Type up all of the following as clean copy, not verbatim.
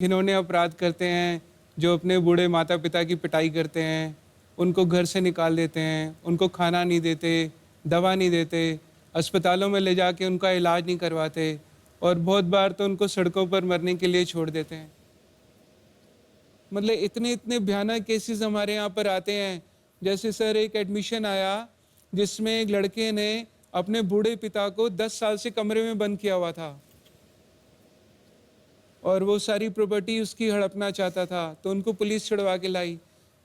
घिनौने अपराध करते हैं, जो अपने बूढ़े माता पिता की पिटाई करते हैं, उनको घर से निकाल देते हैं, उनको खाना नहीं देते, दवा नहीं देते, अस्पतालों में ले जाके उनका इलाज नहीं करवाते और बहुत बार तो उनको सड़कों पर मरने के लिए छोड़ देते हैं। मतलब इतने इतने भयानक केसेस हमारे यहाँ पर आते हैं। जैसे सर एक एडमिशन आया जिसमें एक लड़के ने अपने बूढ़े पिता को 10 साल से कमरे में बंद किया हुआ था और वो सारी प्रॉपर्टी उसकी हड़पना चाहता था, तो उनको पुलिस छुड़वा के लाई।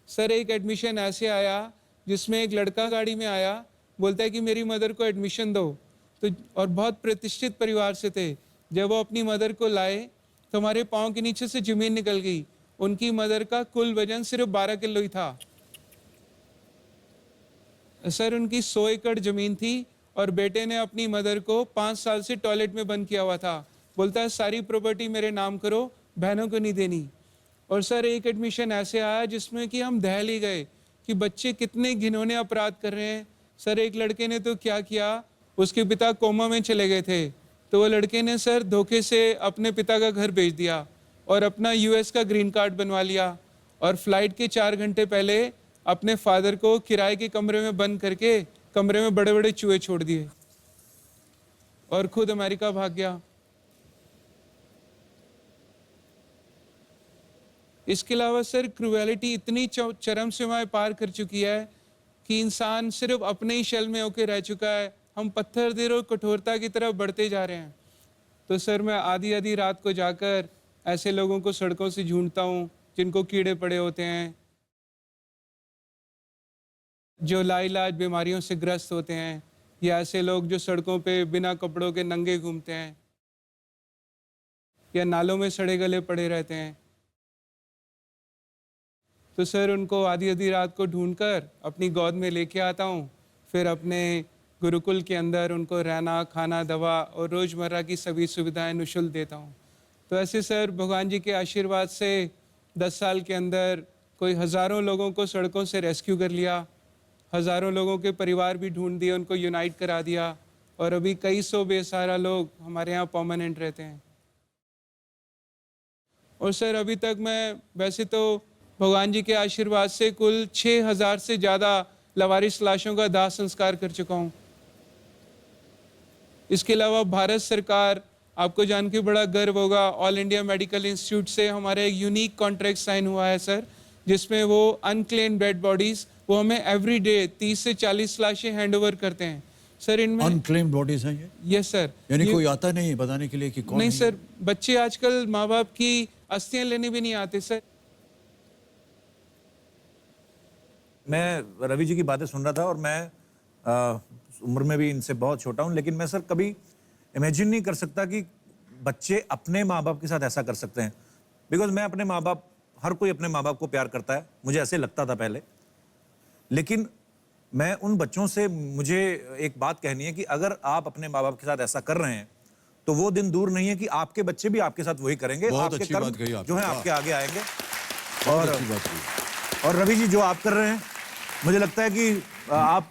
सर एक एडमिशन ऐसे आया जिसमें एक लड़का गाड़ी में आया, बोलता है कि मेरी मदर को एडमिशन दो, तो और बहुत प्रतिष्ठित परिवार से थे। जब वो अपनी मदर को लाए तो हमारे पाँव के नीचे से ज़मीन निकल गई। उनकी मदर का कुल वजन सिर्फ 12 किलो ही था। सर उनकी 100 एकड़ ज़मीन थी और बेटे ने अपनी मदर को 5 साल से टॉयलेट में बंद किया हुआ था। बोलता है सारी प्रॉपर्टी मेरे नाम करो, बहनों को नहीं देनी। और सर एक एडमिशन ऐसे आया जिसमें कि हम दहल ही गए कि बच्चे कितने घिनौने अपराध कर रहे हैं। सर एक लड़के ने तो क्या किया, उसके पिता कोमा में चले गए थे, तो वो लड़के ने सर धोखे से अपने पिता का घर बेच दिया और अपना यूएस का ग्रीन कार्ड बनवा लिया और फ्लाइट के 4 घंटे पहले अपने फादर को किराए के कमरे में बंद करके कमरे में बड़े बड़े चूहे छोड़ दिए और खुद अमेरिका भाग गया। इसके अलावा सर क्रूएलिटी इतनी चरम सीमाएं पार कर चुकी है कि इंसान सिर्फ अपने ही शेल में होकर रह चुका है। हम पत्थर देर और कठोरता की तरफ बढ़ते जा रहे हैं। तो सर मैं आधी आधी रात को जाकर ऐसे लोगों को सड़कों से ढूंढता हूँ जिनको कीड़े पड़े होते हैं, जो लाइलाज बीमारियों से ग्रस्त होते हैं, या ऐसे लोग जो सड़कों पे बिना कपड़ों के नंगे घूमते हैं या नालों में सड़े गले पड़े रहते हैं। तो सर उनको आधी आधी रात को ढूंढकर अपनी गोद में लेके आता हूँ, फिर अपने गुरुकुल के अंदर उनको रहना, खाना, दवा और रोज़मर्रा की सभी सुविधाएं निःशुल्क देता हूँ। तो ऐसे सर भगवान जी के आशीर्वाद से 10 साल के अंदर कोई हज़ारों लोगों को सड़कों से रेस्क्यू कर लिया, हज़ारों लोगों के परिवार भी ढूंढ दिए, उनको यूनाइट करा दिया और अभी कई सौ बेसहारा लोग हमारे यहाँ परमानेंट रहते हैं। और सर अभी तक मैं वैसे तो भगवान जी के आशीर्वाद से कुल 6000 से ज़्यादा लवारिस लाशों का दाह संस्कार कर चुका हूँ। इसके अलावा भारत सरकार, आपको जान के बड़ा गर्व होगा, ऑल इंडिया मेडिकल इंस्टीट्यूट से हमारा एक यूनिक कॉन्ट्रैक्ट साइन हुआ है सर, जिसमें वो अनक्लेम्ड डेड बॉडीज़ वो हमें एवरी डे 30 से 40 लाशें हैंड ओवर करते हैं। सर इनमें अनक्लेम्ड बॉडीज हैं ये? Yes sir. यानी कोई आता नहीं बताने के लिए कि कौन नहीं है? सर, बच्चे आजकल माँ बाप की अस्थियां लेने भी नहीं आते सर। मैं रवि जी की बातें सुन रहा था और मैं उम्र में भी इनसे बहुत छोटा हूं, लेकिन मैं सर कभी इमेजिन नहीं कर सकता कि बच्चे अपने माँ बाप के साथ ऐसा कर सकते हैं। बिकॉज मैं अपने माँ बाप, हर कोई अपने माँ बाप को प्यार करता है, मुझे ऐसे लगता था पहले। लेकिन मैं उन बच्चों से, मुझे एक बात कहनी है कि अगर आप अपने माँ बाप के साथ ऐसा कर रहे हैं तो वो दिन दूर नहीं है कि आपके बच्चे भी आपके साथ वही करेंगे। बहुत आपके अच्छी कर्म बात कही आपने। जो है आपके आगे आएंगे। बहुत अच्छी बात कही। और रवि जी जो आप कर रहे हैं, मुझे लगता है कि आप